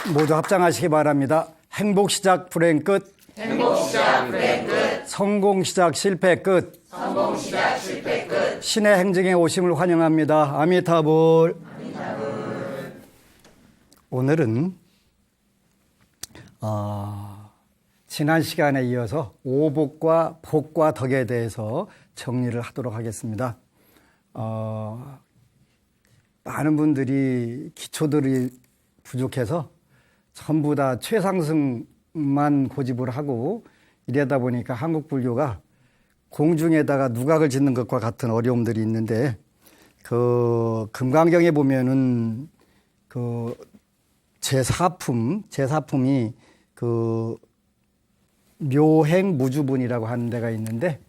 모두 합장하시기 바랍니다. 행복 시작 불행 끝. 행복 시작 불행 끝. 성공 시작 실패 끝. 성공 시작 실패 끝. 신의 행정에 오심을 환영합니다. 아미타불. 오늘은 지난 시간에 이어서 오복과 복과 덕에 대해서 정리를 하도록 하겠습니다. 많은 분들이 기초들이 부족해서 전부 다 최상승만 고집을 하고 이러다 보니까 한국 불교가 공중에다가 누각을 짓는 것과 같은 어려움들이 있는데, 그 금강경에 보면은 그 제사품이 그 묘행무주분이라고 하는 데가 있는데,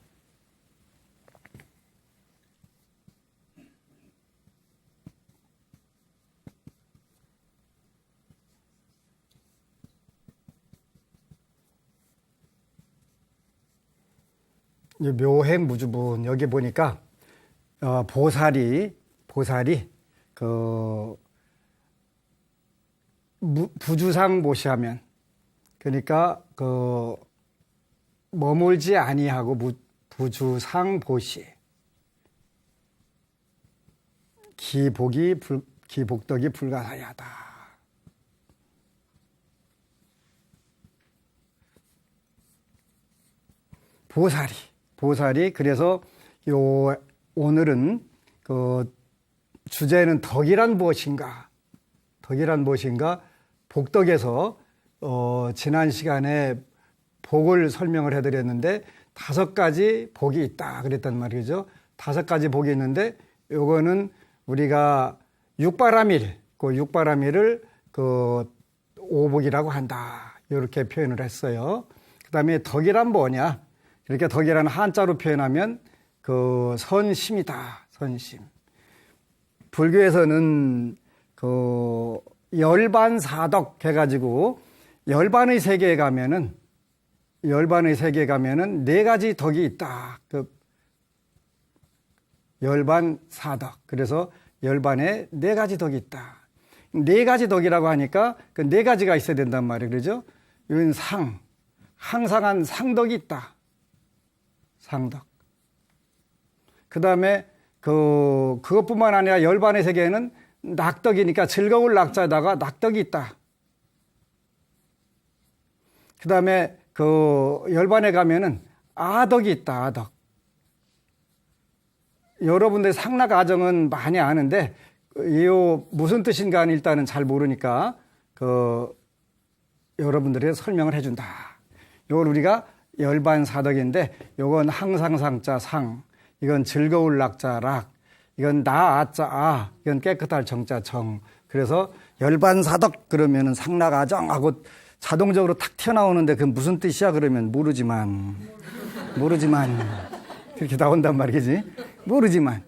묘행무주분 여기 보니까 보살이 그 부주상보시하면, 그러니까 그 머물지 아니하고 부주상보시, 기복덕이 불가사의하다. 보살이 그래서 오늘은 그 주제는 덕이란 무엇인가? 복덕에서 지난 시간에 복을 설명을 해드렸는데 5가지 복이 있다 그랬단 말이죠. 5가지 복이 있는데 요거는 우리가 육바라밀을 그 오복이라고 한다, 이렇게 표현을 했어요. 그 다음에 덕이란 뭐냐? 이렇게 덕이라는 한자로 표현하면 그 선심이다. 선심. 불교에서는 그 열반사덕 해가지고 열반의 세계에 가면은 4가지 덕이 있다. 그 열반사덕. 그래서 열반에 4가지 덕이 있다. 4가지 덕이라고 하니까 그 4가지가 있어야 된단 말이에요. 그러죠? 이건 항상한 상덕이 있다. 상덕. 그 다음에 그것뿐만 아니라 열반의 세계에는 낙덕이니까 즐거울 낙자에다가 낙덕이 있다. 그 다음에 그 열반에 가면은 아덕이 있다. 아덕. 여러분들 상락아정은 많이 아는데 이 무슨 뜻인가는 일단은 잘 모르니까 여러분들이 설명을 해준다. 이걸 우리가 열반사덕인데, 요건 항상상자 상, 이건 즐거울 낙자 락, 이건 나아자 아, 이건 깨끗할 정자 정. 그래서 열반사덕 그러면은 상락아정하고 자동적으로 탁 튀어나오는데 그게 무슨 뜻이야 그러면 모르지만 그렇게 나온단 말이지. 모르지만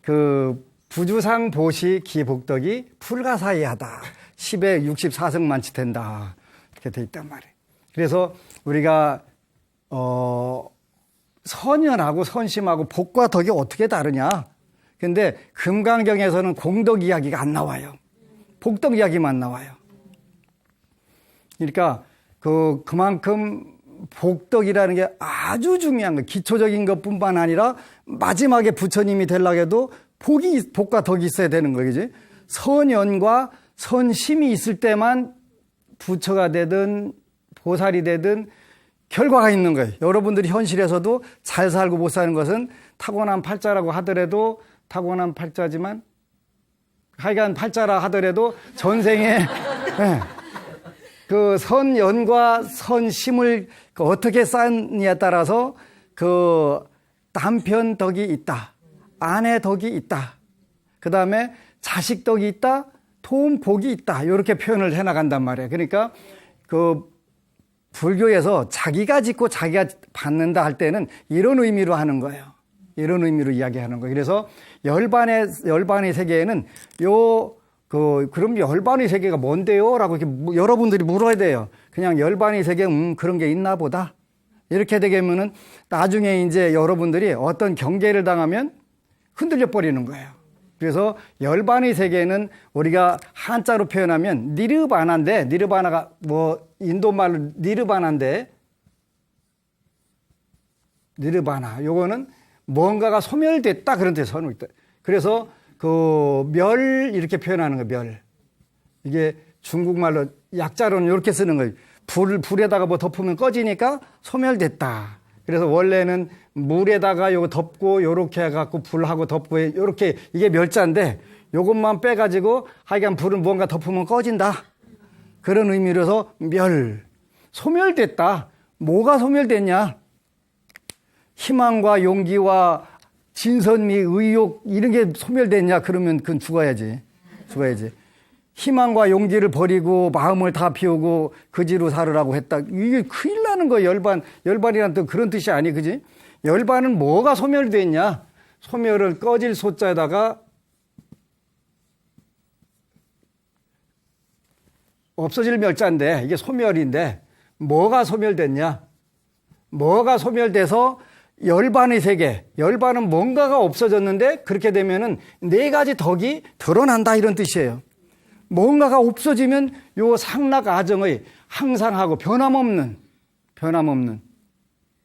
그 부주상보시 기복덕이 불가사의하다. 10에 64승만치 된다. 이렇게 돼 있단 말이에요. 그래서 우리가 선연하고 선심하고 복과 덕이 어떻게 다르냐? 근데 금강경에서는 공덕 이야기가 안 나와요. 복덕 이야기만 나와요. 그러니까 그만큼 복덕이라는 게 아주 중요한 거예요. 기초적인 것뿐만 아니라 마지막에 부처님이 되려고 해도 복과 덕이 있어야 되는 거지. 선연과 선심이 있을 때만 부처가 되든 보살이 되든 결과가 있는 거예요. 여러분들이 현실에서도 잘 살고 못 사는 것은 타고난 팔자라고 하더라도 타고난 팔자지만, 하여간 팔자라 하더라도 전생에 그 선연과 선심을 어떻게 쌓느냐에 따라서 그 남편 덕이 있다, 아내 덕이 있다, 그 다음에 자식 덕이 있다, 도움 복이 있다, 이렇게 표현을 해나간단 말이에요. 그러니까 그 불교에서 자기가 짓고 자기가 받는다 할 때는 이런 의미로 하는 거예요. 이런 의미로 이야기하는 거예요. 그래서 열반의 세계에는 그럼 열반의 세계가 뭔데요? 라고 이렇게 여러분들이 물어야 돼요. 그냥 열반의 세계, 그런 게 있나 보다. 이렇게 되면은 나중에 이제 여러분들이 어떤 경계를 당하면 흔들려 버리는 거예요. 그래서 열반의 세계는 우리가 한자로 표현하면 니르바나인데, 니르바나가 뭐 인도말로 니르바나인데, 니르바나 요거는 뭔가가 소멸됐다 그런 뜻에서 하는 있다. 그래서 그 멸 이렇게 표현하는 거 멸. 이게 중국말로 약자로는 이렇게 쓰는 거예요. 불에다가 뭐 덮으면 꺼지니까 소멸됐다. 그래서 원래는 물에다가 요거 덮고 요렇게 해갖고 불하고 덮고 요렇게 이게 멸자인데 요것만 빼가지고 하여간 불은 뭔가 덮으면 꺼진다. 그런 의미로서 멸. 소멸됐다. 뭐가 소멸됐냐? 희망과 용기와 진선미, 의욕 이런 게 소멸됐냐? 그러면 그건 죽어야지. 희망과 용기를 버리고 마음을 다 비우고 그지로 살으라고 했다. 이게 큰일 나는 거예요. 열반이란 또 그런 뜻이 아니, 그지? 열반은 뭐가 소멸됐냐? 소멸을 꺼질 소자에다가 없어질 멸자인데 이게 소멸인데 뭐가 소멸됐냐? 뭐가 소멸돼서 열반의 세계, 열반은 뭔가가 없어졌는데 그렇게 되면은 네 가지 덕이 드러난다 이런 뜻이에요. 뭔가가 없어지면 요 상락 아정의 항상하고 변함없는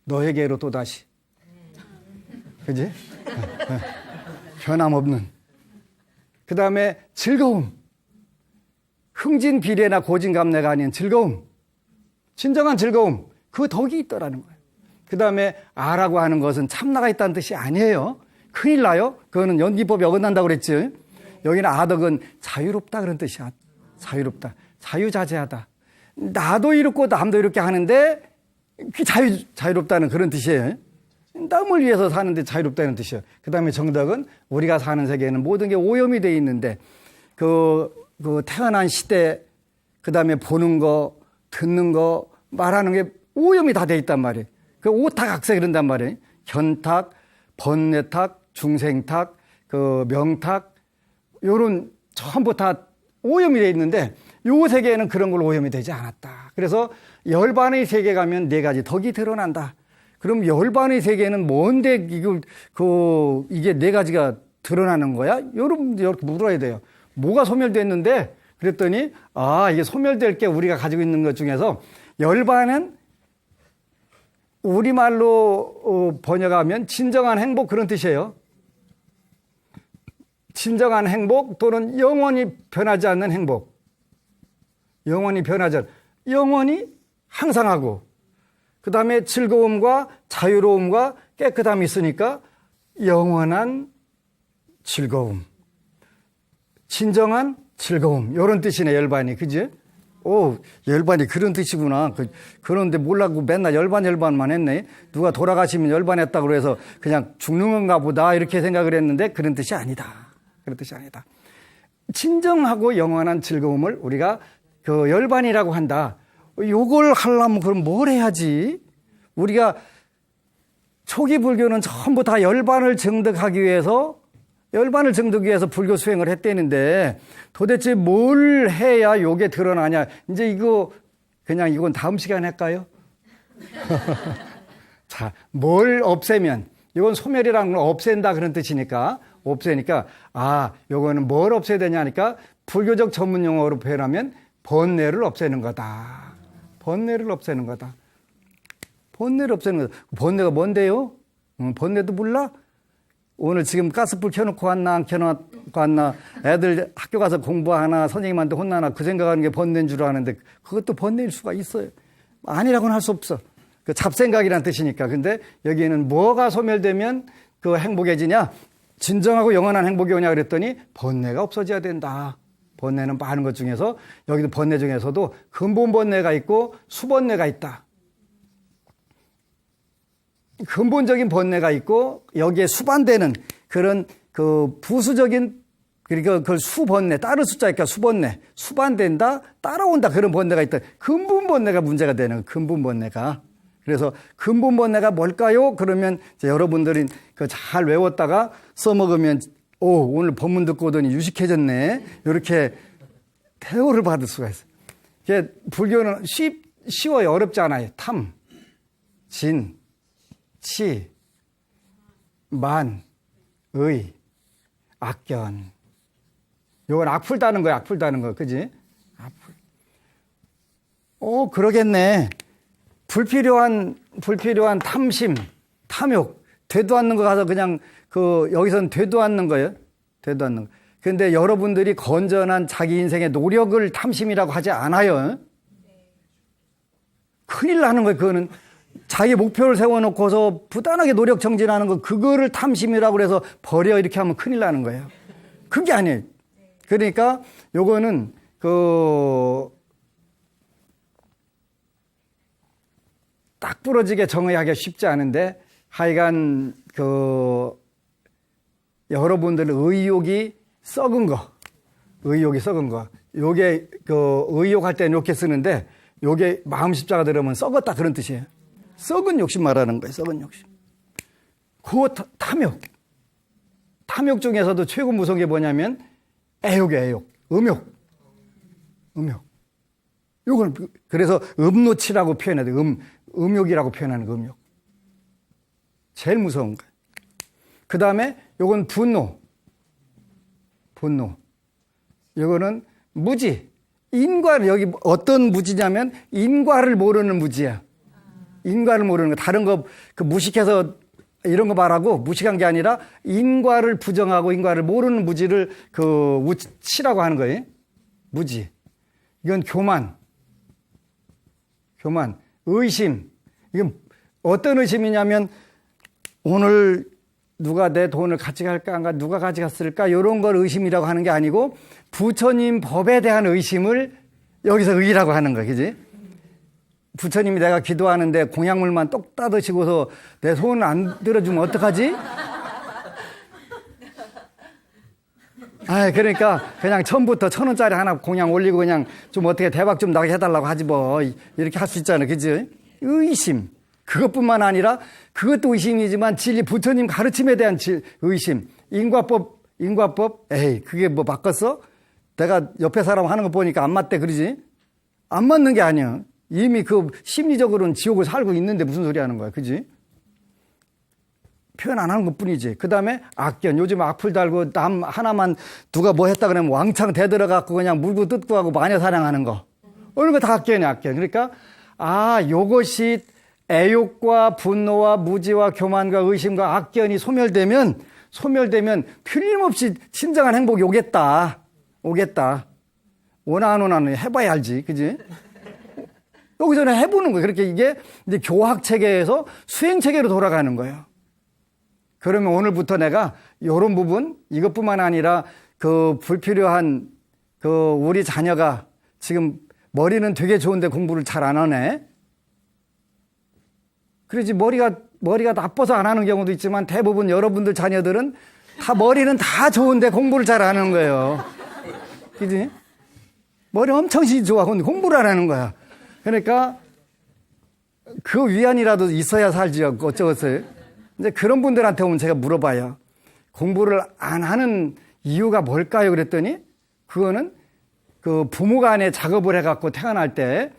너에게로 또다시. 그지? 변함없는. 그 다음에 즐거움. 흥진 비례나 고진감래가 아닌 즐거움. 진정한 즐거움. 그 덕이 있더라는 거예요. 그 다음에 아라고 하는 것은 참나가 있다는 뜻이 아니에요. 큰일 나요. 그거는 연기법이 어긋난다고 그랬지. 여기는 아덕은 자유롭다 그런 뜻이야. 자유롭다. 자유자재하다. 나도 이렇고 남도 이렇게 하는데 자유롭다는 그런 뜻이에요. 남을 위해서 사는데 자유롭다는 뜻이에요. 그 다음에 정덕은 우리가 사는 세계에는 모든 게 오염이 되어 있는데 그 태어난 시대, 그 다음에 보는 거, 듣는 거, 말하는 게 오염이 다 되어 있단 말이에요. 그 오탁악세 그런단 말이에요. 현탁, 번뇌탁, 중생탁, 그 명탁, 요런 전부 다 오염이 되어 있는데 요 세계에는 그런 걸로 오염이 되지 않았다. 그래서 열반의 세계 가면 네 가지 덕이 드러난다. 그럼 열반의 세계는 뭔데 이게 네 가지가 드러나는 거야? 여러분들 이렇게 물어야 돼요. 뭐가 소멸됐는데? 그랬더니 이게 소멸될 게 우리가 가지고 있는 것 중에서 열반은 우리말로 번역하면 진정한 행복 그런 뜻이에요. 진정한 행복 또는 영원히 변하지 않는 행복. 영원히 항상하고 그 다음에 즐거움과 자유로움과 깨끗함이 있으니까 영원한 즐거움. 진정한 즐거움. 이런 뜻이네 열반이. 그지? 열반이 그런 뜻이구나. 그런데 몰라고 맨날 열반만 했네. 누가 돌아가시면 열반했다고 해서 그냥 죽는 건가 보다 이렇게 생각을 했는데 그런 뜻이 아니다. 그런 뜻이 아니다. 진정하고 영원한 즐거움을 우리가 그 열반이라고 한다. 요걸 하려면 그럼 뭘 해야지? 우리가 초기 불교는 전부 다 열반을 증득하기 위해서 불교 수행을 했다는데 도대체 뭘 해야 요게 드러나냐? 이제 이건 다음 시간에 할까요? 자, 뭘 없애면, 이건 소멸이라는 건 없앤다 그런 뜻이니까, 요거는 뭘 없애야 되냐니까 불교적 전문 용어로 표현하면 번뇌를 없애는 거다. 번뇌를 없애는 거다. 번뇌가 뭔데요? 번뇌도 몰라? 오늘 지금 가스불 켜놓고 왔나 안 켜놓고 왔나 애들 학교 가서 공부하나 선생님한테 혼나나 그 생각하는 게 번뇌인 줄 아는데 그것도 번뇌일 수가 있어요. 아니라고는 할 수 없어. 그 잡생각이란 뜻이니까. 근데 여기에는 뭐가 소멸되면 그 행복해지냐? 진정하고 영원한 행복이 오냐 그랬더니 번뇌가 없어져야 된다. 번뇌는 많은 것 중에서 여기도 번뇌 중에서도 근본 번뇌가 있고 수번뇌가 있다. 근본적인 번뇌가 있고 여기에 수반되는 그런 그 부수적인 그러니까 그걸 수번뇌 따를 숫자니까 수번뇌 수반된다 따라온다 그런 번뇌가 있다. 근본 번뇌가 문제가 되는 근본 번뇌가. 그래서 근본 번뇌가 뭘까요? 그러면 여러분들이 그 잘 외웠다가 써먹으면 오늘 법문 듣고 오더니 유식해졌네. 이렇게 대우를 받을 수가 있어요. 이게 불교는 쉬워요. 어렵지 않아요. 탐, 진, 치, 만, 의. 악견. 요건 악플 다는 거야, 악플 다는 거. 그지? 악플. 그러겠네. 불필요한 탐심, 탐욕, 되도 않는 거 가서 그냥 여기선 되도 않는 거예요. 되도 않는 거. 근데 여러분들이 건전한 자기 인생의 노력을 탐심이라고 하지 않아요. 큰일 나는 거예요, 그거는. 자기 목표를 세워놓고서 부단하게 노력 정진하는 거, 그거를 탐심이라고 그래서 버려 이렇게 하면 큰일 나는 거예요. 그게 아니에요. 그러니까 요거는 딱 부러지게 정의하기가 쉽지 않은데 하여간 여러분들 의욕이 썩은 거. 요게 의욕할 때는 이렇게 쓰는데 요게 마음 십자가 들으면 썩었다 그런 뜻이에요. 썩은 욕심 말하는 거예요. 썩은 욕심. 그 탐욕 중에서도 최고 무서운 게 뭐냐면 애욕이에요. 음욕. 요걸 그래서 음노치라고 표현해야 돼요. 음욕이라고 표현하는 거, 음욕. 제일 무서운 거예요. 그 다음에 요건 분노. 요거는 무지. 여기 어떤 무지냐면 인과를 모르는 무지야. 인과를 모르는 거. 다른 거 무식해서 이런 거 말하고 무식한 게 아니라 인과를 부정하고 인과를 모르는 무지를 우치라고 하는 거예요. 무지. 이건 교만, 의심. 이건 어떤 의심이냐면 오늘 누가 내 돈을 가져갈까, 누가 가져갔을까 이런 걸 의심이라고 하는 게 아니고 부처님 법에 대한 의심을 여기서 의라고 하는 거야. 그지? 부처님이 내가 기도하는데 공약물만 똑 따드시고서 내 손을 안 들어주면 어떡하지? 그러니까 그냥 처음부터 1,000원짜리 하나 공약 올리고 그냥 좀 어떻게 대박 좀 나게 해달라고 하지 뭐. 이렇게 할 수 있잖아. 그지? 의심. 그것뿐만 아니라 그것도 의심이지만 진리 부처님 가르침에 대한 의심. 인과법. 그게 뭐 바꿨어? 내가 옆에 사람 하는 거 보니까 안 맞대 그러지? 안 맞는 게 아니야. 이미 심리적으로는 지옥을 살고 있는데 무슨 소리 하는 거야. 그지? 표현 안 하는 것 뿐이지. 그 다음에 악견. 요즘 악플 달고 남 하나만 누가 뭐 했다 그러면 왕창 대들어갖고 그냥 물고 뜯고 하고 마녀 사냥하는 거. 이런 거 다 악견이야, 악견. 그러니까, 요것이 애욕과 분노와 무지와 교만과 의심과 악견이 소멸되면 틀림없이 진정한 행복이 오겠다. 오나 안 오나는 해봐야 알지. 그지? 여기서는 해보는 거예요. 그렇게 이게 이제 교학 체계에서 수행 체계로 돌아가는 거예요. 그러면 오늘부터 내가 이런 부분, 이것뿐만 아니라 불필요한 우리 자녀가 지금 머리는 되게 좋은데 공부를 잘 안 하네. 그러지 머리가 나빠서 안 하는 경우도 있지만 대부분 여러분들 자녀들은 다 머리는 다 좋은데 공부를 잘 안 하는 거예요. 그지? 머리 엄청 좋아. 근데 공부를 안 하는 거야. 그러니까 그 위안이라도 있어야 살지 어쩌겠어요. 이제 그런 분들한테 오면 제가 물어봐요. 공부를 안 하는 이유가 뭘까요? 그랬더니 그거는 부모 간에 작업을 해갖고 태어날 때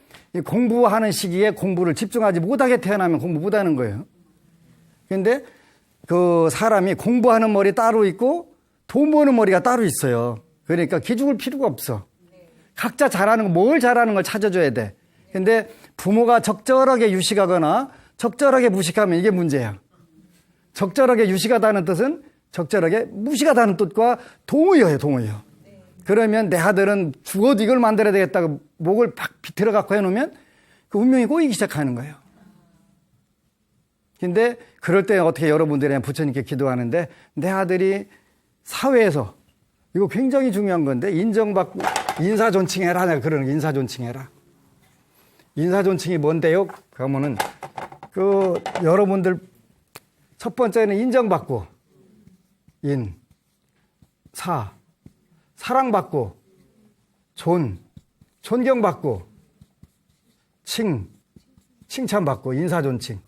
공부하는 시기에 공부를 집중하지 못하게 태어나면 공부 못하는 거예요. 그런데 사람이 공부하는 머리 따로 있고 돈 버는 머리가 따로 있어요. 그러니까 기죽을 필요가 없어. 각자 뭘 잘하는 걸 찾아줘야 돼. 근데 부모가 적절하게 유식하거나 적절하게 무식하면 이게 문제야. 적절하게 유식하다는 뜻은 적절하게 무식하다는 뜻과 동의어예요. 그러면 내 아들은 죽어도 이걸 만들어야 되겠다고 목을 팍 비틀어 갖고 해놓으면 그 운명이 꼬이기 시작하는 거예요. 근데 그럴 때 어떻게 여러분들이 부처님께 기도하는데 내 아들이 사회에서 이거 굉장히 중요한 건데 인정받고 인사존칭해라. 내가 그러는 거 인사존칭해라. 인사존칭이 뭔데요? 그러면은 여러분들 첫 번째는 인정받고 사랑받고 존경받고 칭찬받고 인사존칭.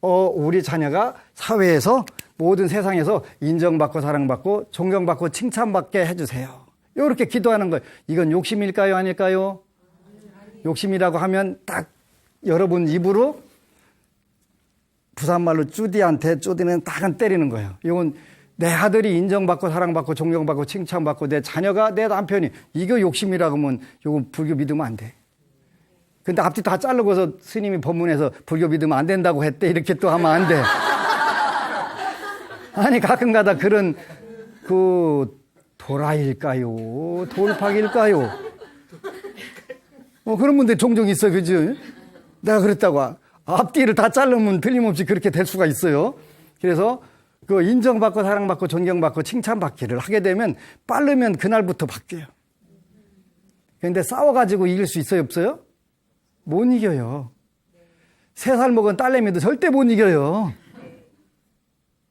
우리 자녀가 사회에서 모든 세상에서 인정받고 사랑받고 존경받고 칭찬받게 해주세요. 이렇게 기도하는 거예요. 이건 욕심일까요? 아닐까요? 욕심이라고 하면 딱 여러분 입으로 부산말로 쪼디는 딱은 때리는 거예요. 이건 내 아들이 인정받고 사랑받고 존경받고 칭찬받고 내 자녀가 내 남편이 이거 욕심이라고 하면 이거 불교 믿으면 안 돼. 근데 앞뒤 다 자르고서 스님이 법문에서 불교 믿으면 안 된다고 했대. 이렇게 또 하면 안 돼. 아니 가끔가다 그런 도라일까요? 돌팍일까요? 그런 분들 종종 있어요. 그죠? 내가 그랬다고. 앞뒤를 다 자르면 틀림없이 그렇게 될 수가 있어요. 그래서 그 인정받고 사랑받고 존경받고 칭찬받기를 하게 되면 빠르면 그날부터 바뀌어요. 그런데 싸워가지고 이길 수 있어요? 없어요? 못 이겨요. 3살 먹은 딸내미도 절대 못 이겨요.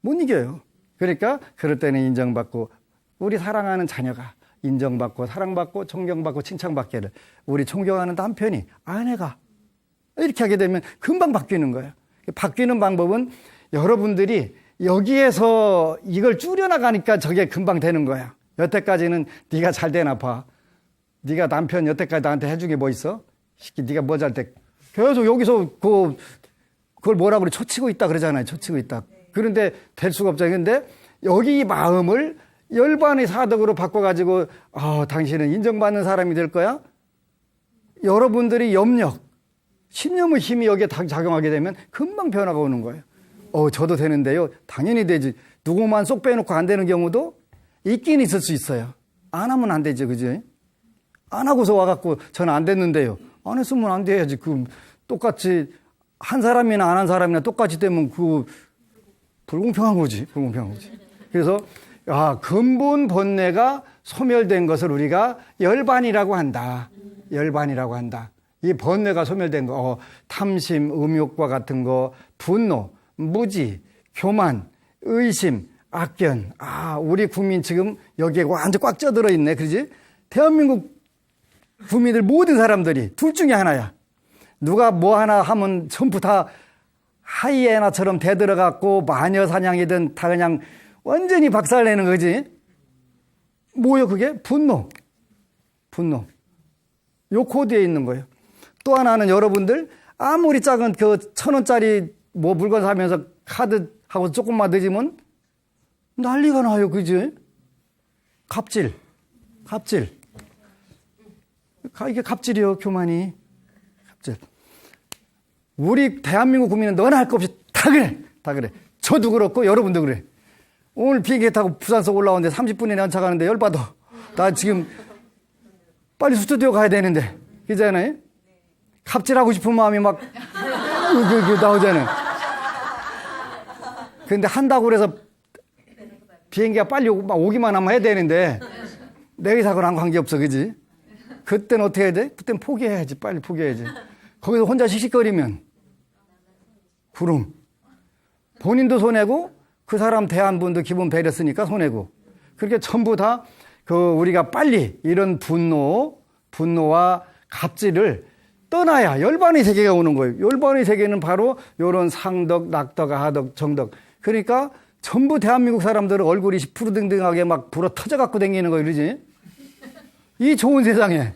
못 이겨요. 그러니까 그럴 때는 인정받고 우리 사랑하는 자녀가 인정받고 사랑받고 존경받고 칭찬받기를 우리 존경하는 남편이 아내가 이렇게 하게 되면 금방 바뀌는 거예요. 바뀌는 방법은 여러분들이 여기에서 이걸 줄여나가니까 저게 금방 되는 거야. 여태까지는 네가 잘 되나 봐. 네가 남편 여태까지 나한테 해준 게 뭐 있어? 네가 뭐 잘 때 계속 여기서 그걸 뭐라고 그래? 초치고 있다 그러잖아요. 초치고 있다. 그런데 될 수가 없잖아요. 근데 여기 마음을 열반의 사덕으로 바꿔가지고 당신은 인정받는 사람이 될 거야? 여러분들이 염력, 신념의 힘이 여기에 작용하게 되면 금방 변화가 오는 거예요. 저도 되는데요. 당연히 되지. 누구만 쏙 빼놓고 안 되는 경우도 있긴 있을 수 있어요. 안 하면 안 되죠. 그죠? 안 하고서 와갖고 저는 안 됐는데요. 안 했으면 안 돼야지. 똑같이 한 사람이나 안 한 사람이나 똑같이 되면 불공평한 거지. 불공평한 거지. 그래서 근본 본뇌가 소멸된 것을 우리가 열반이라고 한다. 열반이라고 한다. 이 번뇌가 소멸된 거, 탐심, 음욕과 같은 거, 분노, 무지, 교만, 의심, 악견. 우리 국민 지금 여기에 완전 꽉 쪄들어 있네. 그러지? 대한민국 국민들 모든 사람들이 둘 중에 하나야. 누가 뭐 하나 하면 전부 다 하이에나처럼 대들어갖고 마녀 사냥이든 다 그냥 완전히 박살내는 거지. 뭐요 그게? 분노. 분노. 요 코드에 있는 거예요. 또 하나는 여러분들 아무리 작은 1,000원짜리 뭐 물건 사면서 카드하고 조금만 늦으면 난리가 나요. 그지? 갑질. 이게 갑질이요. 교만이. 갑질. 우리 대한민국 국민은 너나 할 거 없이 다 그래. 다 그래. 저도 그렇고 여러분도 그래. 오늘 비행기 타고 부산서 올라오는데 30분이나 연착하는데 열받아. 나 지금 빨리 스튜디오 가야 되는데. 그잖아요? 갑질하고 싶은 마음이 막 나오잖아요. 근데 한다고 그래서 비행기가 빨리 오기만 하면 해야 되는데 내리사고랑 관계없어. 그지? 그때는 어떻게 해야 돼? 그때는 포기해야지. 빨리 포기해야지. 거기서 혼자 씩씩거리면 구름. 본인도 손해고 그 사람 대한 분도 기분 배렸으니까 손해고. 그렇게 전부 다 우리가 빨리 이런 분노와 갑질을 떠나야 열반의 세계가 오는 거예요. 열반의 세계는 바로 이런 상덕, 낙덕, 하덕, 정덕. 그러니까 전부 대한민국 사람들은 얼굴이 푸르등등하게 막 불어 터져갖고 다니는 거예요. 그러지? 이 좋은 세상에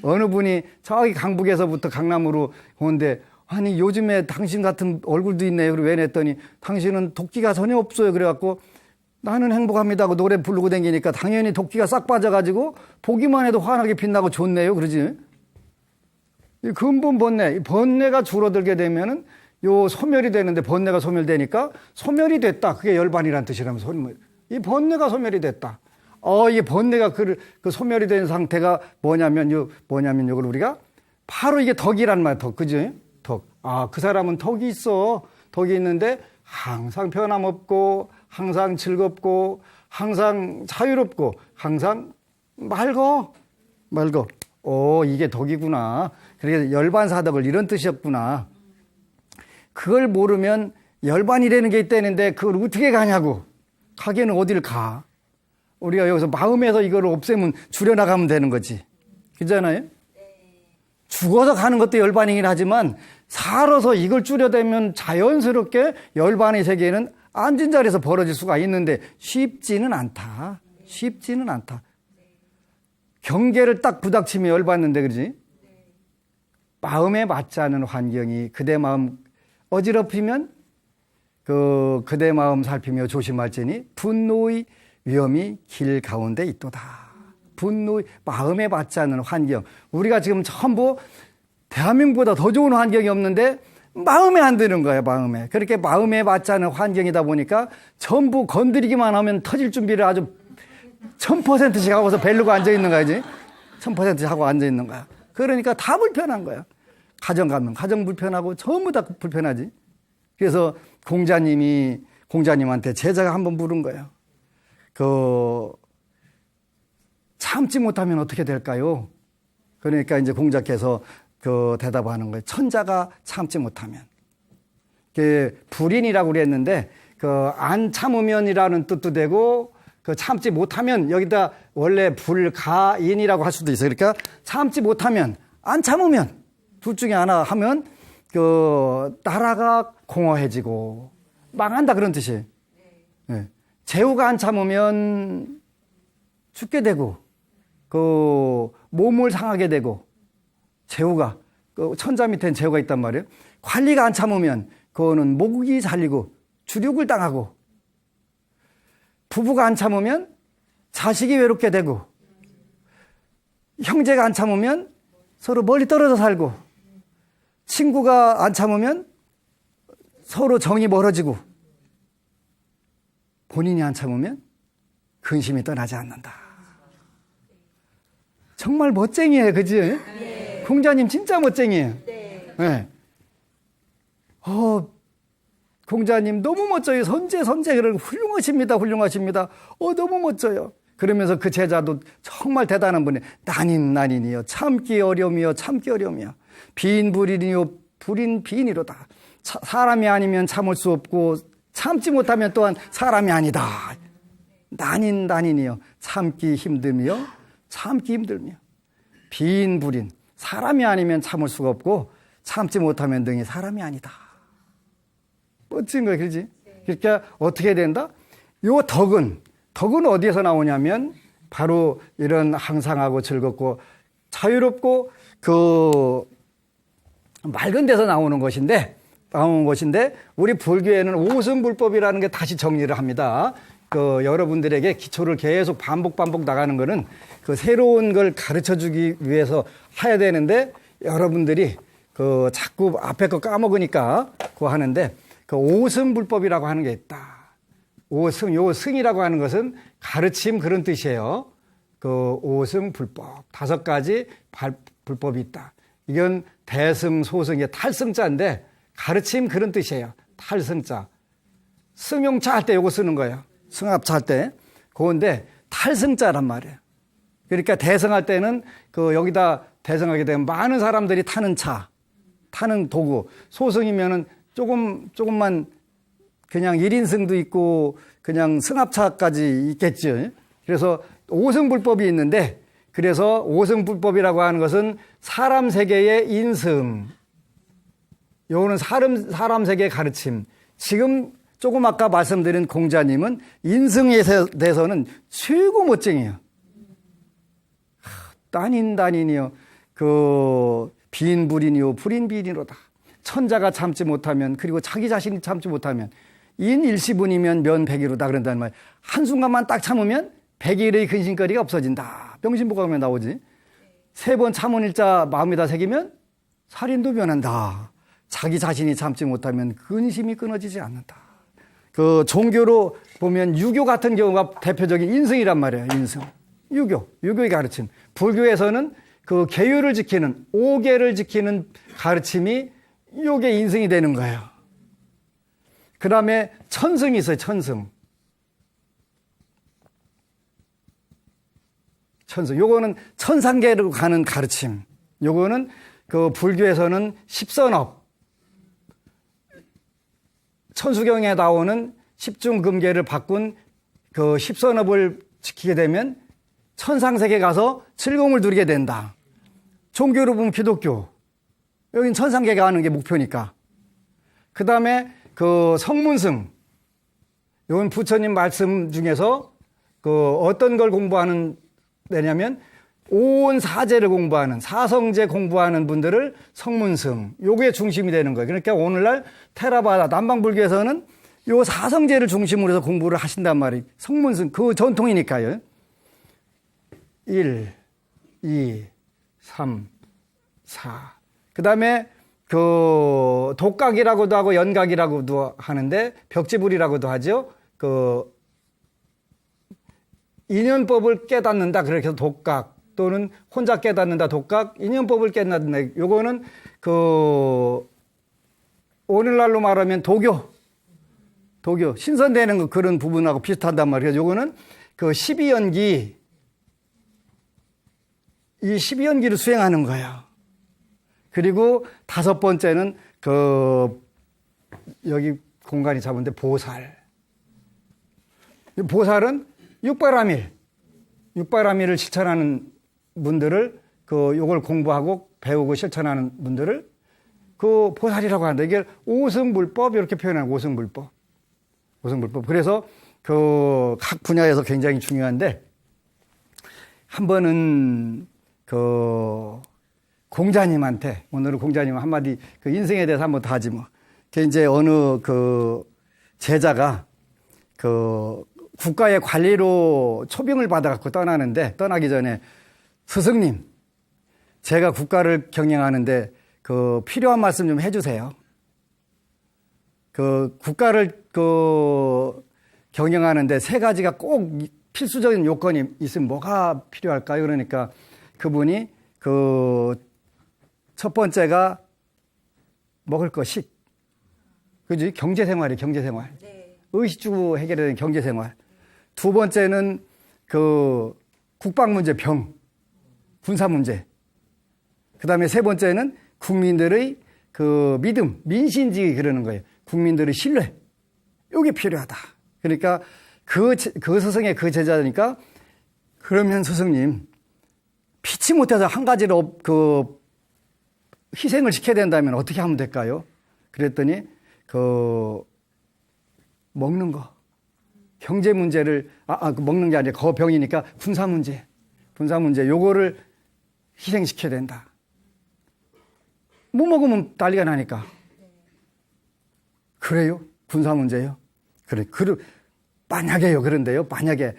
어느 분이 저기 강북에서부터 강남으로 오는데 아니 요즘에 당신 같은 얼굴도 있네요. 그리고 왜 냈더니 당신은 도끼가 전혀 없어요. 그래갖고 나는 행복합니다 하고 노래 부르고 다니니까 당연히 도끼가 싹 빠져가지고 보기만 해도 환하게 빛나고 좋네요. 그러지? 이 근본 번뇌, 번뇌가 줄어들게 되면은 소멸이 되는데 번뇌가 소멸되니까 소멸이 됐다. 그게 열반이란 뜻이라면 이 번뇌가 소멸이 됐다. 이 번뇌가 그 소멸이 된 상태가 뭐냐면 이걸 우리가 바로 이게 덕이란 말이야. 덕, 그지? 덕. 그 사람은 덕이 있어. 덕이 있는데 항상 변함없고, 항상 즐겁고, 항상 자유롭고, 항상 맑어. 이게 덕이구나. 그래서 열반사덕을 이런 뜻이었구나. 그걸 모르면 열반이라는 게 있다는데 그걸 어떻게 가냐고. 가게는 어딜 가. 우리가 여기서 마음에서 이걸 없애면 줄여나가면 되는 거지. 그렇잖아요? 죽어서 가는 것도 열반이긴 하지만 살아서 이걸 줄여대면 자연스럽게 열반의 세계는 앉은 자리에서 벌어질 수가 있는데 쉽지는 않다. 경계를 딱 부닥치면 열받는데 그러지? 마음에 맞지 않은 환경이 그대 마음 어지럽히면 그대 마음 살피며 조심할지니 분노의 위험이 길 가운데 있도다. 분노의 마음에 받지 않는 환경. 우리가 지금 전부 대한민국보다 더 좋은 환경이 없는데 마음에 안 드는 거예요, 마음에. 그렇게 마음에 맞지 않은 환경이다 보니까 전부 건드리기만 하면 터질 준비를 아주 1000%씩 하고서 벨르고 앉아있는 거야지. 1000%씩 하고 앉아있는 거야. 그러니까 다 불편한 거야. 가정 가면 가정 불편하고 전부 다 불편하지. 그래서 공자님한테 제자가 한번 물은 거예요. 참지 못하면 어떻게 될까요? 그러니까 이제 공자께서 대답하는 거예요. 천자가 참지 못하면. 불인이라고 그랬는데, 안 참으면이라는 뜻도 되고, 참지 못하면, 여기다 원래 불가인이라고 할 수도 있어요. 그러니까 참지 못하면, 안 참으면, 둘 중에 하나 하면, 나라가 공허해지고, 망한다 그런 뜻이에요. 네. 재우가 안 참으면 죽게 되고, 몸을 상하게 되고, 재우가, 천자 밑에는 재우가 있단 말이에요. 관리가 안 참으면, 그거는 목이 잘리고, 주륙을 당하고, 부부가 안 참으면 자식이 외롭게 되고, 형제가 안 참으면 서로 멀리 떨어져 살고, 친구가 안 참으면 서로 정이 멀어지고, 본인이 안 참으면 근심이 떠나지 않는다. 정말 멋쟁이에요, 그지? 네. 공자님 진짜 멋쟁이에요. 네. 네. 공자님 너무 멋져요. 선제, 그러고 훌륭하십니다. 너무 멋져요. 그러면서 그 제자도 정말 대단한 분이에요. 난인이요. 참기 어려움이요. 비인불인이요. 비인이로다. 사람이 아니면 참을 수 없고 참지 못하면 또한 사람이 아니다. 난인이요. 참기 힘들며 비인불인. 사람이 아니면 참을 수가 없고 참지 못하면 등이 사람이 아니다. 멋진 거야, 그렇지? 그러니까 어떻게 된다? 요 덕은 어디에서 나오냐면 바로 이런 항상하고 즐겁고 자유롭고 맑은 데서 나오는 것인데 우리 불교에는 오승불법이라는 게 다시 정리를 합니다. 여러분들에게 기초를 계속 반복 나가는 거는 새로운 걸 가르쳐 주기 위해서 해야 되는데 여러분들이 자꾸 앞에 거 까먹으니까 그거 하는데 오승불법이라고 하는 게 있다. 승이라고 하는 것은 가르침 그런 뜻이에요. 오승불법 5가지 불법이 있다. 이건 대승, 소승의 탈승자인데 가르침 그런 뜻이에요. 탈승자. 승용차 할 때 요거 쓰는 거예요. 승합차 할 때. 그건데 탈승자란 말이에요. 그러니까 대승할 때는 여기다 대승하게 되면 많은 사람들이 타는 차, 타는 도구. 소승이면은 조금만 그냥 1인승도 있고 그냥 승합차까지 있겠죠. 그래서 오승불법이 있는데 그래서 오승불법이라고 하는 것은 사람 세계의 인승. 요거는 사람 세계의 가르침. 지금 조금 아까 말씀드린 공자님은 인승에 대해서는 최고 멋쟁이에요. 난인이요. 비인불인이요. 불인비인이로다. 천자가 참지 못하면 그리고 자기 자신이 참지 못하면 인일시분이면 면백이로다 그런다는 말. 한순간만 딱 참으면 백일의 근심거리가 없어진다. 명심보감에 나오지. 3번 참은 일자 마음에다 새기면 살인도 면한다. 자기 자신이 참지 못하면 근심이 끊어지지 않는다. 종교로 보면 유교 같은 경우가 대표적인 인승이란 말이에요. 인승. 유교의 가르침. 불교에서는 계율을 지키는 5계를 지키는 가르침이 요게 인승이 되는 거예요. 그 다음에 천승이 있어요. 천승. 요거는 천상계로 가는 가르침. 요거는 불교에서는 십선업. 천수경에 나오는 십중금계를 바꾼 십선업을 지키게 되면 천상세계 가서 즐거움을 누리게 된다. 종교로 보면 기독교. 여긴 천상계 가는 게 목표니까. 그 다음에 성문승. 이건 부처님 말씀 중에서 어떤 걸 공부하는 데냐면 온 사제를 공부하는 사성제 공부하는 분들을 성문승. 요게 중심이 되는 거예요. 그러니까 오늘날 테라바다 남방불교에서는 요 사성제를 중심으로 해서 공부를 하신단 말이에요. 성문승, 그 전통이니까요. 1, 2, 3, 4. 그 다음에 그 독각이라고도 하고 연각이라고도 하는데 벽지불이라고도 하죠. 그 인연법을 깨닫는다. 그렇게 해서 독각 또는 혼자 깨닫는다. 독각, 인연법을 깨닫는다. 요거는 그 오늘날로 말하면 도교 신선되는 그런 부분하고 비슷하단 말이에요. 요거는 그 12연기 이 12연기를 수행하는 거예요. 그리고 다섯 번째는 그 여기 공간이 잡은데 보살. 보살은 육바라밀을 실천하는 분들을 그 요걸 공부하고 배우고 실천하는 분들을 그 보살이라고 하는데 이게 오승불법 이렇게 표현하는 오승불법. 그래서 그 각 분야에서 굉장히 중요한데 한 번은 그 공자님한테 오늘은 공자님 한마디 그 인생에 대해서 한번 더 하지 뭐. 그 이제 어느 그 제자가 그 국가의 관리로 초빙을 받아갖고 떠나기 전에 스승님, 제가 국가를 경영하는데 그 필요한 말씀 좀 해주세요. 그 국가를 그 경영하는데 세 가지가 꼭 필수적인 요건이 있으면 뭐가 필요할까요? 그러니까 그분이 그 첫 번째가 먹을 거 식. 그지? 경제생활이에요, 경제생활. 네. 의식주고 해결되는 경제생활. 두 번째는 그 국방 문제, 군사 문제. 그 다음에 세 번째는 국민들의 그 믿음, 민신지의 그러는 거예요. 국민들의 신뢰. 이게 필요하다. 그러니까 그 스승의 그 제자니까 그러면 스승님, 피치 못해서 한 가지를 그 희생을 시켜야 된다면 어떻게 하면 될까요? 그랬더니 그 먹는 거. 경제 문제를, 그 먹는 게 아니라 거병이니까 군사 문제, 요거를 희생시켜야 된다. 못 먹으면 난리가 나니까. 그래요? 군사 문제요? 그래. 만약에요. 그런데요. 만약에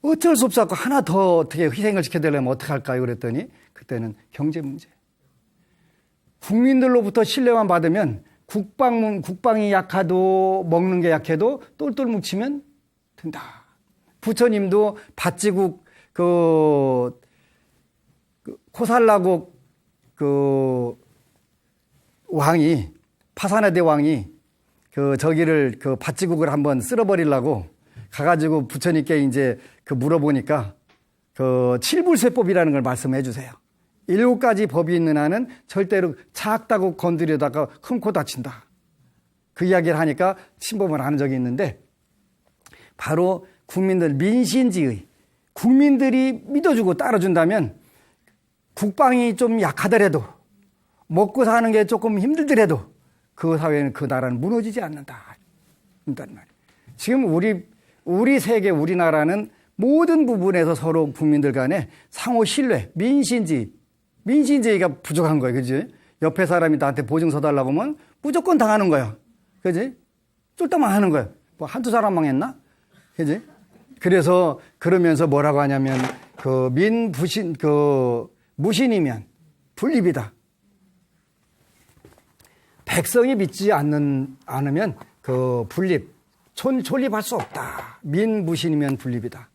어쩔 수 없어서 하나 더 어떻게 희생을 시켜야 되려면 어떻게 할까요? 그랬더니 그때는 경제 문제. 국민들로부터 신뢰만 받으면 국방이 약하도 먹는 게 똘똘 뭉치면 된다. 부처님도 밭지국 코살라국 왕이 파사나대 왕이 저기를 밭지국을 한번 쓸어버리려고 가가지고 부처님께 이제 물어보니까 칠불쇄법이라는 걸 말씀해 주세요. 7가지 법이 있는 한은 절대로 작다고 건드려다가 큰 코 다친다. 그 이야기를 하니까 침범을 하는 적이 있는데 바로 국민들 민신지의 국민들이 믿어주고 따라준다면 국방이 좀 약하더라도 먹고 사는 게 조금 힘들더라도 그 사회는 그 나라는 무너지지 않는다. 지금 우리 세계 우리나라는 모든 부분에서 서로 국민들 간에 상호 신뢰, 민신주의가 부족한 거예요. 그지? 옆에 사람이 나한테 보증서 달라고 하면 무조건 당하는 거야. 그지? 쫄딱만 하는 거야. 뭐 한두 사람 망했나? 그지? 그래서 그러면서 뭐라고 하냐면 무신이면 분립이다. 백성이 믿지 않으면 존립할 수 없다. 민무신이면 분립이다.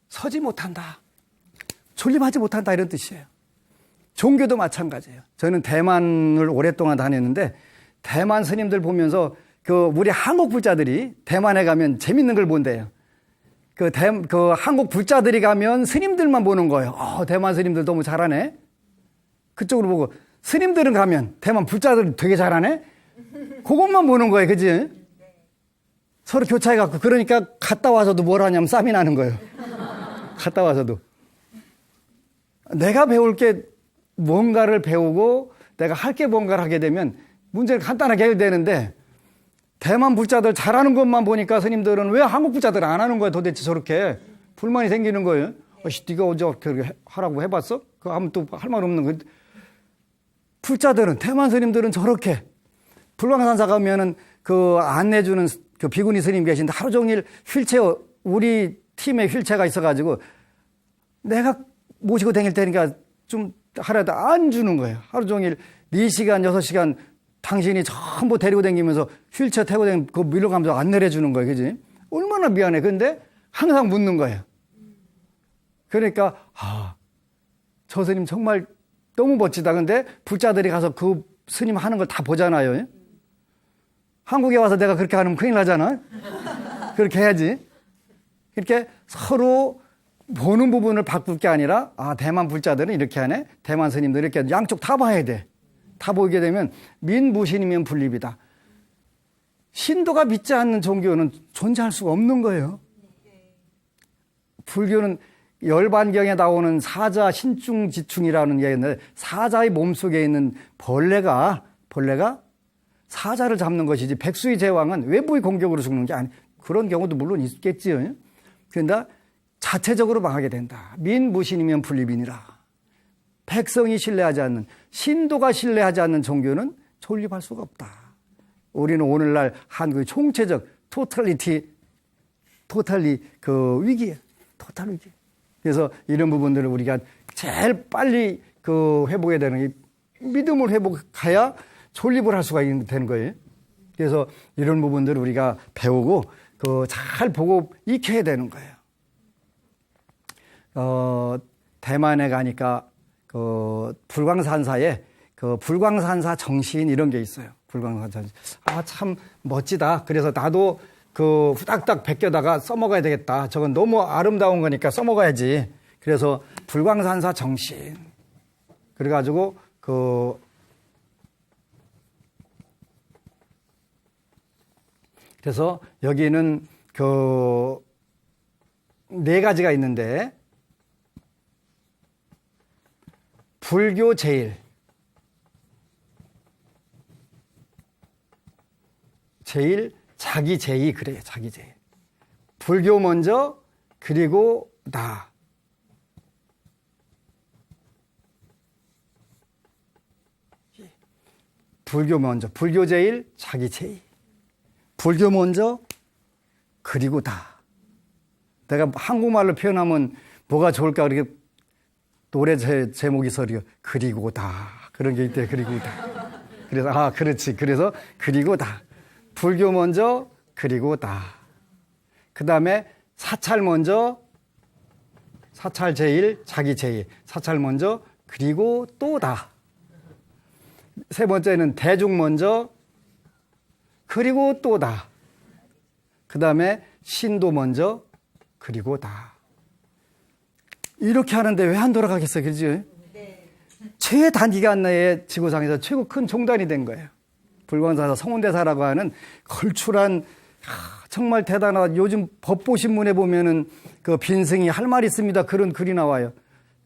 서지 못한다. 존립하지 못한다. 이런 뜻이에요. 종교도 마찬가지예요. 저는 대만을 오랫동안 다녔는데 대만 스님들 보면서 우리 한국 불자들이 대만에 가면 재밌는 걸 본대요. 한국 불자들이 가면 스님들만 보는 거예요. 대만 스님들 너무 잘하네. 그쪽으로 보고 스님들은 가면 대만 불자들 되게 잘하네. 그것만 보는 거예요. 그지? 서로 교차해갖고 그러니까 갔다 와서도 뭘 하냐면 쌈이 나는 거예요. 갔다 와서도 내가 배울 게 뭔가를 배우고 내가 할 게 뭔가를 하게 되면 문제를 간단하게 해결되는데 대만 불자들 잘하는 것만 보니까 스님들은 왜 한국 불자들 안 하는 거야 도대체 저렇게 불만이 생기는 거예요. 네가 어제 그렇게 하라고 해봤어? 그거 하면 또 할 말 없는 거. 불자들은, 대만 스님들은 저렇게 불광산사 가면은 그 안내주는 그 비구니 스님 계신데 하루 종일 휠체어, 우리 팀에 휠체어가 있어가지고 내가 모시고 다닐 테니까 좀 하라도 안 주는 거예요. 하루 종일 4시간, 6시간 당신이 전부 데리고 다니면서 휠체어 타고 다니면 그 밀려가면서 안 내려주는 거예요. 그지? 얼마나 미안해. 근데 항상 묻는 거예요. 그러니까, 저 스님 정말 너무 멋지다. 근데 불자들이 가서 그 스님 하는 걸 다 보잖아요. 한국에 와서 내가 그렇게 하면 큰일 나잖아. 그렇게 해야지. 이렇게 서로 보는 부분을 바꿀 게 아니라, 대만 불자들은 이렇게 하네. 대만 스님들은 이렇게 양쪽 다 봐야 돼. 다 보게 되면 민무신이면 분립이다. 신도가 믿지 않는 종교는 존재할 수가 없는 거예요. 불교는 열반경에 나오는 사자 신중지충이라는 게 있는데, 사자의 몸속에 있는 벌레가 사자를 잡는 것이지, 백수의 제왕은 외부의 공격으로 죽는 게 아니, 그런 경우도 물론 있겠지요. 그런데 자체적으로 망하게 된다. 민무신이면 분립이니라. 백성이 신뢰하지 않는, 신도가 신뢰하지 않는 종교는 존립할 수가 없다. 우리는 오늘날 한국의 총체적 토탈리 그 위기에, 토탈 위기. 그래서 이런 부분들을 우리가 제일 빨리 그 회복해야 되는, 믿음을 회복해야 존립을 할 수가 되는 거예요. 그래서 이런 부분들을 우리가 배우고 그 잘 보고 익혀야 되는 거예요. 대만에 가니까 그 불광산사에 그 불광산사 정신 이런 게 있어요. 불광산사. 참 멋지다. 그래서 나도 그 후닥닥 베껴다가 써먹어야 되겠다. 저건 너무 아름다운 거니까 써먹어야지. 그래서 불광산사 정신. 그래가지고 그래서 여기는 그 4가지가 있는데, 불교 제일, 자기 제의, 그래요. 자기 제의. 불교 먼저, 그리고 나. 불교 먼저, 불교 제일, 자기 제의. 불교 먼저, 그리고 다. 내가 한국말로 표현하면 뭐가 좋을까? 그렇게 노래 제목이 서리요. 그리고 다. 그런 게 있대, 그리고 다. 그래서, 그렇지. 그래서, 그리고 다. 불교 먼저, 그리고 다. 그 다음에 사찰 먼저, 사찰 제일, 자기 제일. 사찰 먼저, 그리고 또 다. 세 번째는 대중 먼저, 그리고 또 다. 그 다음에 신도 먼저, 그리고 다. 이렇게 하는데 왜 안 돌아가겠어요? 그죠? 네. 최단기가 내의 지구상에서 최고 큰 종단이 된 거예요. 불광사사 성운대사라고 하는 걸출한, 정말 대단하다. 요즘 법보신문에 보면은 그 빈승이 할 말 있습니다. 그런 글이 나와요.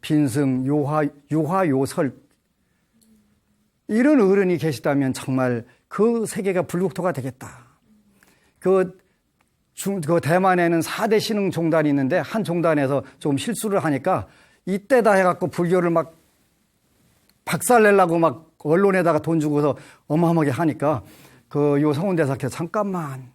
빈승, 유화요설. 이런 어른이 계시다면 정말 그 세계가 불국토가 되겠다. 그 대만에는 4대 신흥 종단이 있는데, 한 종단에서 좀 실수를 하니까 이때다 해갖고 불교를 막 박살내려고 막 언론에다가 돈 주고서 어마어마하게 하니까 요 성운대사께서 잠깐만.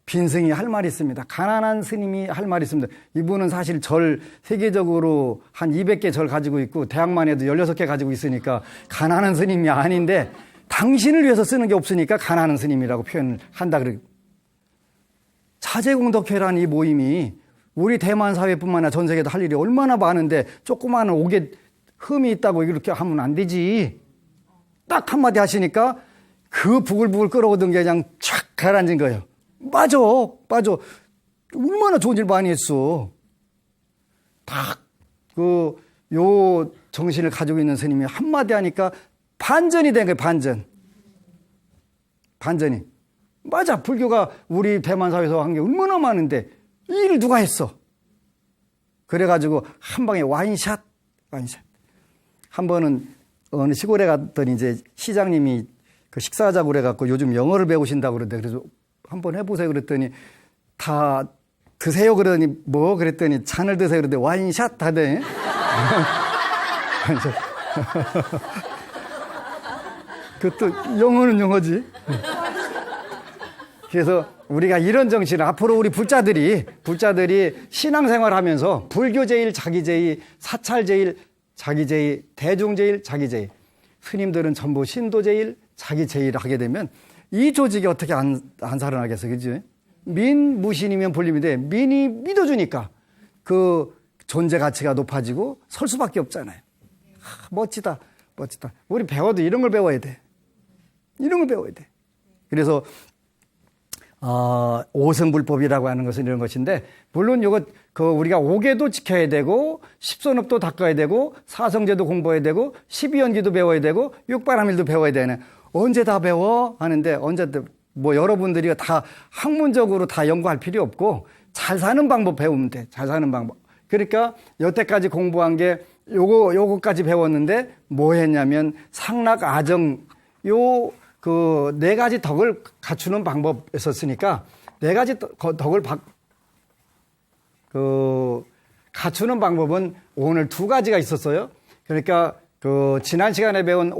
빈승이 할 말이 있습니다. 가난한 스님이 할 말이 있습니다. 이분은 사실 절 세계적으로 한 200개 절 가지고 있고 대학만 해도 16개 가지고 있으니까 가난한 스님이 아닌데, 당신을 위해서 쓰는 게 없으니까 가난한 스님이라고 표현을 한다. 그래요. 자제공덕회라는 이 모임이 우리 대만 사회뿐만 아니라 전 세계도 할 일이 얼마나 많은데 조그마한 옥에 흠이 있다고 이렇게 하면 안 되지. 딱 한마디 하시니까 그 부글부글 끓어오던 게 그냥 촥 가라앉은 거예요. 맞아. 얼마나 좋은 일 많이 했어. 딱 요 정신을 가지고 있는 스님이 한마디 하니까 반전이 된 거예요. 반전이. 맞아. 불교가 우리 대만 사회에서 한 게 얼마나 많은데 이 일을 누가 했어? 그래가지고 한 방에 와인샷. 한 번은 어느 시골에 갔더니 이제 시장님이 그 식사하자고 그래갖고 요즘 영어를 배우신다고 그러는데, 그래서 한번 해보세요. 그랬더니 다 드세요. 그러더니 뭐 그랬더니 잔을 드세요. 그랬더니 와인샷 하더니 그것도 영어는 영어지. 그래서 우리가 이런 정신을 앞으로 우리 불자들이 신앙생활 하면서 불교제일, 자기제일, 사찰제일, 자기제일, 대중제일, 자기제일, 스님들은 전부 신도제일, 자기제일 하게 되면 이 조직이 어떻게 안 살아나겠어, 그지? 민, 무신이면 불림인데 민이 믿어주니까 그 존재 가치가 높아지고 설 수밖에 없잖아요. 멋지다. 우리 배워도 이런 걸 배워야 돼. 이런 걸 배워야 돼. 그래서 오승불법이라고 하는 것은 이런 것인데, 물론 이거 우리가 5계도 지켜야 되고, 십선업도 닦아야 되고, 사성제도 공부해야 되고, 12연기도 배워야 되고, 육바라밀도 배워야 되네. 언제 다 배워? 하는데, 뭐 여러분들이 다 학문적으로 다 연구할 필요 없고, 잘 사는 방법 배우면 돼. 잘 사는 방법. 그러니까 여태까지 공부한 게 요거까지 배웠는데, 뭐 했냐면, 상락, 아정, 네 가지 덕을 갖추는 방법이 있었으니까, 네 가지 덕을 갖추는 방법은 오늘 두 가지가 있었어요. 그러니까, 지난 시간에 배운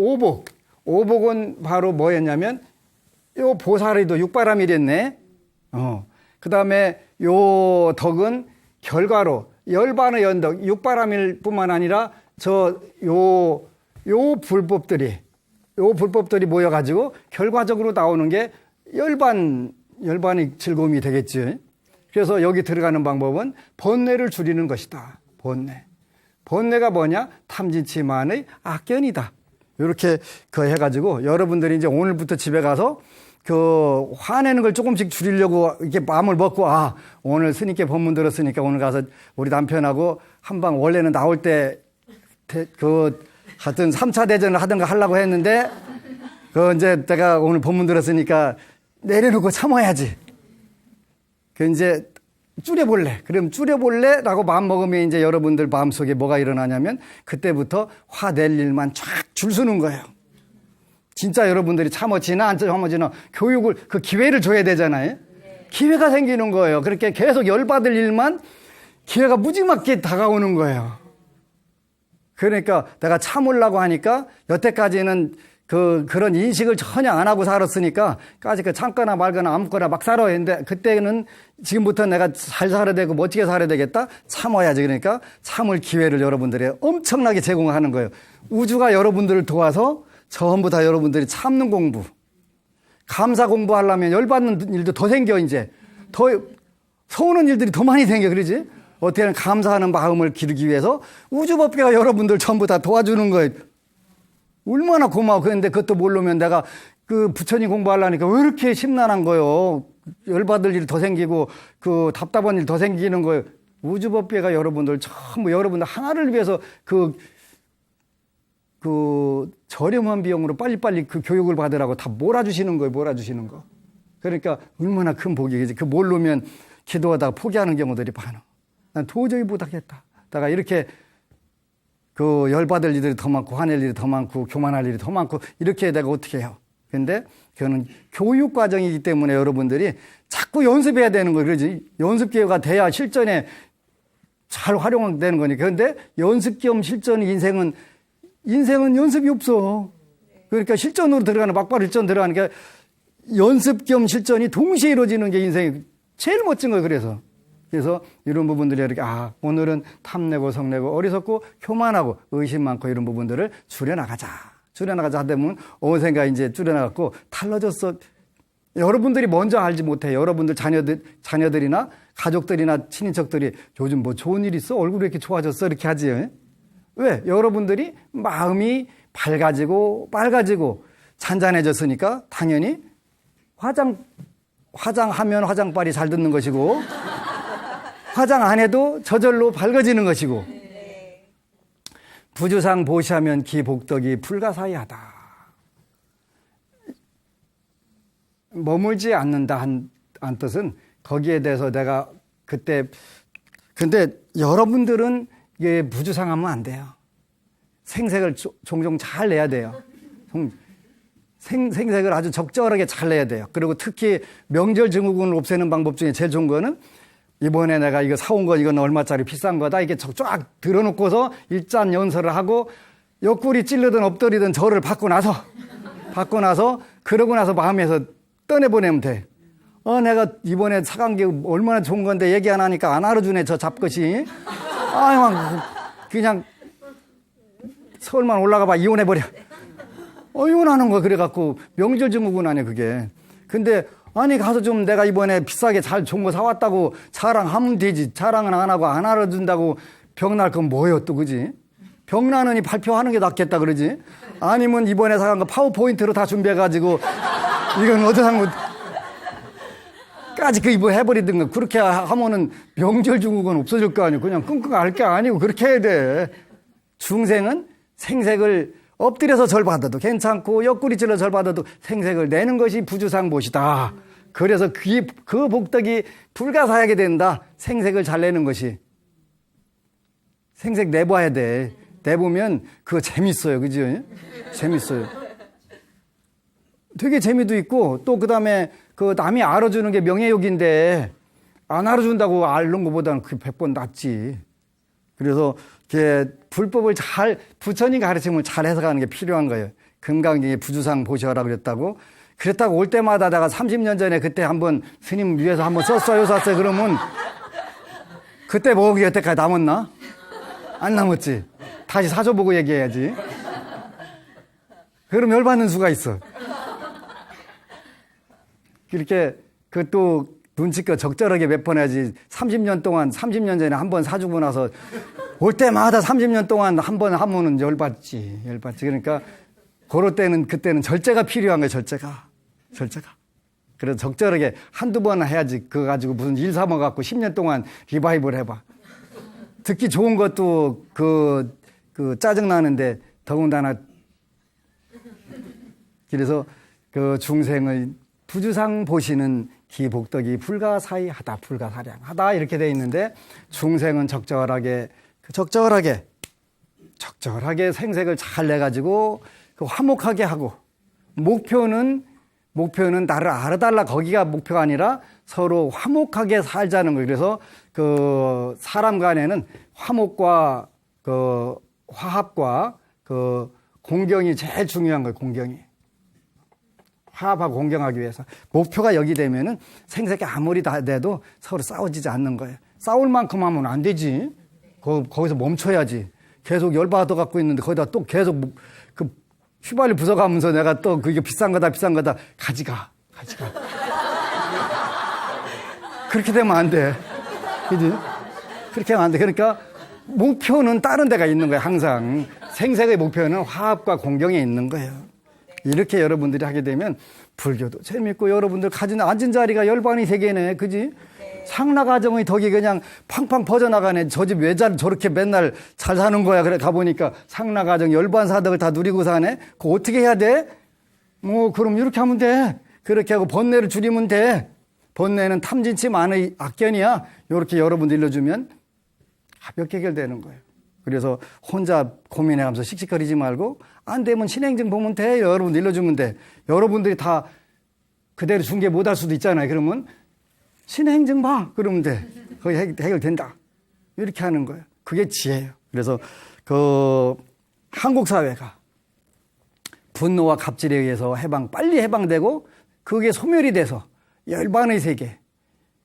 오복은 바로 뭐였냐면, 요 보살이도 육바라밀이었네. 그 다음에 요 덕은 결과로, 열반의 연덕, 육바라밀 뿐만 아니라, 요 불법들이 모여가지고 결과적으로 나오는 게 열반의 즐거움이 되겠지. 그래서 여기 들어가는 방법은 번뇌를 줄이는 것이다. 번뇌가 뭐냐? 탐진치만의 악견이다. 이렇게 해가지고 여러분들이 이제 오늘부터 집에 가서 화내는 걸 조금씩 줄이려고 이렇게 마음을 먹고, 오늘 스님께 법문 들었으니까 오늘 가서 우리 남편하고 한방 원래는 나올 때 하여튼 3차 대전을 하든가 하려고 했는데, 이제 내가 오늘 법문 들었으니까 내려놓고 참아야지. 이제 줄여볼래. 그럼 줄여볼래? 라고 마음 먹으면 이제 여러분들 마음속에 뭐가 일어나냐면, 그때부터 화낼 일만 쫙 줄 서는 거예요. 진짜 여러분들이 참아지나 안 참아지나 교육을, 기회를 줘야 되잖아요. 기회가 생기는 거예요. 그렇게 계속 열받을 일만 기회가 무지막지하게 다가오는 거예요. 그러니까 내가 참으려고 하니까 여태까지는 그런 인식을 전혀 안 하고 살았으니까 까지 참거나 말거나 아무거나 막 살아야 했는데, 그때는 지금부터 내가 잘 살아야 되고 멋지게 살아야 되겠다. 참아야지. 그러니까 참을 기회를 여러분들이 엄청나게 제공하는 거예요. 우주가 여러분들을 도와서 전부 다 여러분들이 참는 공부, 감사 공부하려면 열받는 일도 더 생겨. 이제 더 서우는 일들이 더 많이 생겨. 그러지? 어떻게든 감사하는 마음을 기르기 위해서 우주법계가 여러분들 전부 다 도와주는 거예요. 얼마나 고마워. 그런데 그것도 모르면 내가 부처님 공부하려니까 왜 이렇게 심란한 거예요. 열받을 일이 더 생기고 답답한 일 더 생기는 거예요. 우주법계가 여러분들 전부 여러분들 하나를 위해서 저렴한 비용으로 빨리빨리 교육을 받으라고 다 몰아주시는 거예요. 몰아주시는 거. 그러니까 얼마나 큰 복이겠지. 모르면 기도하다가 포기하는 경우들이 많아. 난 도저히 못하겠다. 내가 이렇게 열받을 일들이 더 많고, 화낼 일이 더 많고, 교만할 일이 더 많고, 이렇게 내가 어떻게 해요? 근데 그거는 교육 과정이기 때문에 여러분들이 자꾸 연습해야 되는 거예요. 그러지? 연습 기회가 돼야 실전에 잘 활용되는 거니까. 그런데 연습 겸 실전 인생은 연습이 없어. 그러니까 실전으로 들어가는, 막바로 실전 들어가니까 연습 겸 실전이 동시에 이루어지는 게 인생이 제일 멋진 거예요. 그래서 이런 부분들이 이렇게, 오늘은 탐내고 성내고 어리석고 교만하고 의심 많고 이런 부분들을 줄여나가자 하다보면 어느샌가 이제 줄여나갔고 달라졌어. 여러분들이 먼저 알지 못해. 여러분들 자녀들이나 가족들이나 친인척들이 요즘 뭐 좋은 일 있어? 얼굴이 이렇게 좋아졌어? 이렇게 하지. 왜? 여러분들이 마음이 밝아지고 잔잔해졌으니까 당연히 화장하면 화장빨이 잘 듣는 것이고, 화장 안 해도 저절로 밝아지는 것이고, 부주상 보시하면 기복덕이 불가사의하다. 머물지 않는다 한 뜻은 거기에 대해서 내가 근데 여러분들은 이게 부주상하면 안 돼요. 생색을 종종 잘 내야 돼요. 생색을 아주 적절하게 잘 내야 돼요. 그리고 특히 명절 증후군을 없애는 방법 중에 제일 좋은 거는 이번에 내가 이거 사온 거 이건 얼마짜리 비싼 거다 이게 쫙 들어놓고서 일잔 연설을 하고 옆구리 찔르든 엎드리든 저를 받고 나서 그러고 나서 마음에서 떠내보내면 돼. 내가 이번에 사간 게 얼마나 좋은 건데 얘기 안 하니까 안 알아주네 저 잡것이. 그냥 서울만 올라가 봐 이혼해버려. 이혼하는 거 그래갖고 명절 증후군 아니야 그게. 근데 아니 가서 좀 내가 이번에 비싸게 잘 좋은 거 사왔다고 자랑하면 되지. 자랑은 안 하고 안 알아준다고 병날 건 뭐예요 또 그지? 병나느니 발표하는 게 낫겠다 그러지? 아니면 이번에 사간 거 파워포인트로 다 준비해가지고 이건 어디서 산 거 까지 뭐 해버리든가 그렇게 하면은 명절 증후군 없어질 거 아니고 그냥 끙끙 앓을 게 아니고 그렇게 해야 돼. 중생은 생색을 엎드려서 절 받아도 괜찮고 옆구리 찔러 절 받아도 생색을 내는 것이 부주상보시다. 그래서 그 복덕이 불가사하게 된다. 생색을 잘 내는 것이. 생색 내봐야 돼. 내보면 그거 재밌어요. 그죠? 재밌어요. 되게 재미도 있고 또 그다음에 그 남이 알아주는 게 명예욕인데 안 알아준다고 앓는 것보다는 그 100번 낫지. 그래서 이렇게 불법을 잘 부처님 가르침을 잘 해석하는 게 필요한 거예요. 금강경에 부주상 보셔라 그랬다고 올 때마다 내가 30년 전에 그때 한번 스님 위해서 한번 썼어요 그러면 그때 먹은 게 여태까지 남았나? 안 남았지. 다시 사줘보고 얘기해야지. 그럼 열받는 수가 있어. 이렇게 또 눈치껏 적절하게 몇 번 해야지. 30년 전에 한 번 사주고 나서 올 때마다 30년 동안 한 번 하면은 열받지. 그러니까 그때는 절제가 필요한 거예요. 절제가. 그래서 적절하게 한두 번 해야지. 그거 가지고 무슨 일 삼아갖고 10년 동안 리바이벌 해봐. 듣기 좋은 것도 그 짜증나는데 더군다나 그래서 그 중생의 부주상 보시는 기복덕이 불가사의하다, 불가사량하다 이렇게 돼 있는데 중생은 적절하게 생색을 잘 내가지고 화목하게 하고 목표는 나를 알아달라 거기가 목표가 아니라 서로 화목하게 살자는 거예요. 그래서 그 사람 간에는 화목과 그 화합과 그 공경이 제일 중요한 거예요. 공경이. 화합하고 공경하기 위해서 목표가 여기 되면은 생색이 아무리 다 돼도 서로 싸워지지 않는 거예요. 싸울 만큼 하면 안 되지. 거기서 멈춰야지. 계속 열받아 갖고 있는데 거기다 또 계속 그 휘발유 부숴가면서 내가 또 그게 비싼 거다 가지가. 그렇게 되면 안 돼. 그지? 그렇게 하면 안 돼. 그러니까 목표는 다른 데가 있는 거예요. 항상 생색의 목표는 화합과 공경에 있는 거예요. 이렇게 여러분들이 하게 되면 불교도 재밌고 여러분들 앉은 자리가 열반의 세계네. 그지? 상나가정의 덕이 그냥 팡팡 퍼져나가네. 저 집 왜 저렇게 맨날 잘 사는 거야. 그래 가보니까 상나가정 열반사덕을 다 누리고 사네. 그거 어떻게 해야 돼? 그럼 이렇게 하면 돼. 그렇게 하고 번뇌를 줄이면 돼. 번뇌는 탐진치 만의 악견이야. 이렇게 여러분들 일러주면 가볍게 해결되는 거예요. 그래서 혼자 고민해가면서 씩씩거리지 말고 안 되면 신행증 보면 돼. 여러분들 일러주면 돼. 여러분들이 다 그대로 중계 못할 수도 있잖아요. 그러면 신행증 봐. 그러면 돼. 거기 해결된다. 이렇게 하는 거예요. 그게 지혜예요. 그래서 그 한국 사회가 분노와 갑질에 의해서 빨리 해방되고 그게 소멸이 돼서 열반의 세계,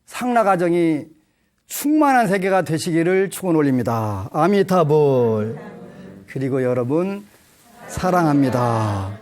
상나가정이 충만한 세계가 되시기를 축원 올립니다. 아미타불. 그리고 여러분 사랑합니다.